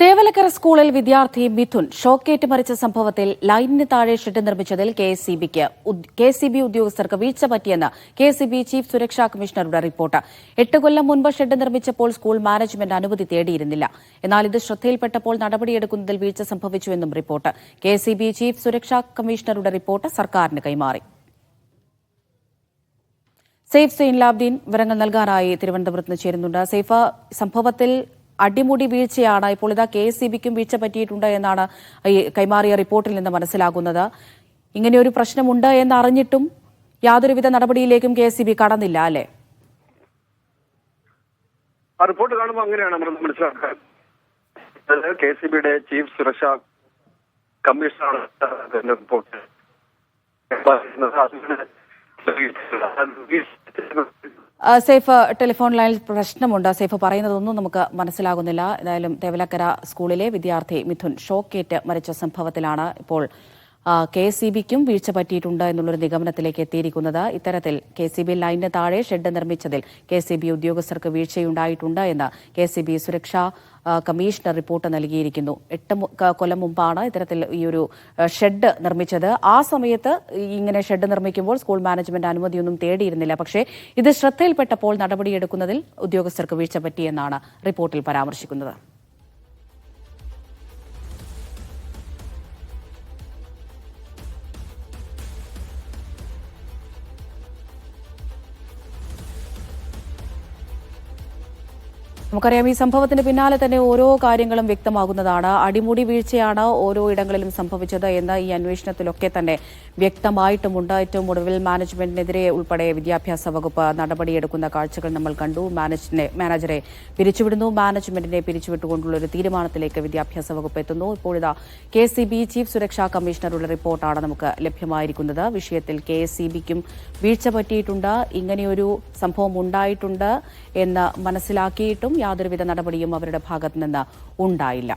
തേവലക്കര സ്കൂളിൽ വിദ്യാർത്ഥി മിഥുൻ ഷോക്കേറ്റ് മരിച്ച സംഭവത്തിൽ ലൈനിന് താഴെ ഷെഡ് നിർമ്മിച്ചതിൽ കെഎസ്ഇബി ഉദ്യോഗസ്ഥർക്ക് വീഴ്ച പറ്റിയെന്ന് കെഎസ്ഇബി ചീഫ് സുരക്ഷാ കമ്മീഷണറുടെ റിപ്പോർട്ട്. 8 കൊല്ലം മുൻപ് ഷെഡ് നിർമ്മിച്ചപ്പോൾ സ്കൂൾ മാനേജ്മെന്റ് അനുമതി തേടിയിരുന്നില്ല. എന്നാൽ ഇത് ശ്രദ്ധയിൽപ്പെട്ടപ്പോൾ നടപടിയെടുക്കുന്നതിൽ വീഴ്ച സംഭവിച്ചുവെന്നും റിപ്പോർട്ട്. കെഎസ്ഇബി ചീഫ് സുരക്ഷാ കമ്മീഷണറുടെ റിപ്പോർട്ട് സർക്കാരിന് കൈമാറി. സെയ്ഫ് സൈൻലാബ്ദീൻ വിവരങ്ങൾ നൽകാനായി തിരുവനന്തപുരത്ത് നിന്ന് ചേരുന്നുണ്ട്. സെയ്ഫ, സംഭവത്തിൽ അടിമുടി വീഴ്ചയാണ്. ഇപ്പോൾ ഇതാ കെഎസ്ഇബിക്കും വീഴ്ച പറ്റിയിട്ടുണ്ട് എന്നാണ് കൈമാറിയ റിപ്പോർട്ടിൽ നിന്ന് മനസ്സിലാകുന്നത്. ഇങ്ങനെയൊരു പ്രശ്നമുണ്ട് എന്നറിഞ്ഞിട്ടും യാതൊരുവിധ നടപടിയിലേക്കും കെഎസ്ഇബി കടന്നില്ല, അല്ലേ? ആ റിപ്പോർട്ട് കാണുമ്പോൾ അങ്ങനെയാണ് നമ്മൾ മനസ്സിലാക്കാൻ. കെഎസ്ഇബിയുടെ ചീഫ് സുരക്ഷാ കമ്മീഷണറാണ് റിപ്പോർട്ട്. സേഫ്, ടെലിഫോൺ ലൈനിൽ പ്രശ്നമുണ്ട്. സേഫ് പറയുന്നതൊന്നും നമുക്ക് മനസ്സിലാകുന്നില്ല. എന്തായാലും തേവലക്കര സ്കൂളിലെ വിദ്യാർത്ഥി മിഥുൻ ഷോക്കേറ്റ് മരിച്ച സംഭവത്തിലാണ് ഇപ്പോൾ കെഎസ്ഇബിക്കും വീഴ്ച പറ്റിയിട്ടുണ്ട് എന്നുള്ളൊരു നിഗമനത്തിലേക്ക് എത്തിയിരിക്കുന്നത്. ഇത്തരത്തിൽ കെഎസ്ഇബി ലൈനിന് താഴെ ഷെഡ് നിർമ്മിച്ചതിൽ കെഎസ്ഇബി ഉദ്യോഗസ്ഥർക്ക് വീഴ്ചയുണ്ടായിട്ടുണ്ട് എന്ന് കെഎസ്ഇബി സുരക്ഷാ കമ്മീഷണർ റിപ്പോർട്ട് നൽകിയിരിക്കുന്നു. 8 കൊല്ലം മുമ്പാണ് ഇത്തരത്തിൽ ഈ ഒരു ഷെഡ് നിർമ്മിച്ചത്. ആ സമയത്ത് ഇങ്ങനെ ഷെഡ് നിർമ്മിക്കുമ്പോൾ സ്കൂൾ മാനേജ്മെന്റ് അനുമതിയൊന്നും തേടിയിരുന്നില്ല. പക്ഷേ ഇത് ശ്രദ്ധയിൽപ്പെട്ടപ്പോൾ നടപടിയെടുക്കുന്നതിൽ ഉദ്യോഗസ്ഥർക്ക് വീഴ്ച പറ്റിയെന്നാണ് റിപ്പോർട്ടിൽ പരാമർശിക്കുന്നത്. നമുക്കറിയാം, ഈ സംഭവത്തിന് പിന്നാലെ തന്നെ ഓരോ കാര്യങ്ങളും വ്യക്തമാകുന്നതാണ്. അടിമുടി വീഴ്ചയാണ് ഓരോ ഇടങ്ങളിലും സംഭവിച്ചത് എന്ന് ഈ അന്വേഷണത്തിലൊക്കെ തന്നെ വ്യക്തമായിട്ടുമുണ്ട്. ഏറ്റവും ഒടുവിൽ മാനേജ്മെന്റിനെതിരെ ഉൾപ്പെടെ വിദ്യാഭ്യാസ വകുപ്പ് നടപടിയെടുക്കുന്ന കാഴ്ചകൾ നമ്മൾ കണ്ടു. മാനേജറെ പിരിച്ചുവിടുന്നു. മാനേജ്മെന്റിനെ പിരിച്ചുവിട്ടുകൊണ്ടുള്ള ഒരു തീരുമാനത്തിലേക്ക് വിദ്യാഭ്യാസ വകുപ്പ് എത്തുന്നു. ഇപ്പോഴിതാ കെഎസ്ഇബി ചീഫ് സുരക്ഷാ കമ്മീഷണറുടെ റിപ്പോർട്ടാണ് നമുക്ക് ലഭ്യമായിരിക്കുന്നത്. വിഷയത്തിൽ കെഎസ്ഇബിക്കും വീഴ്ച പറ്റിയിട്ടുണ്ട്, ഇങ്ങനെയൊരു സംഭവം ഉണ്ടായിട്ടുണ്ട് എന്ന് മനസ്സിലാക്കിയിട്ടും യാതൊരുവിധ നടപടിയും അവരുടെ ഭാഗത്തുനിന്ന് ഉണ്ടായില്ല.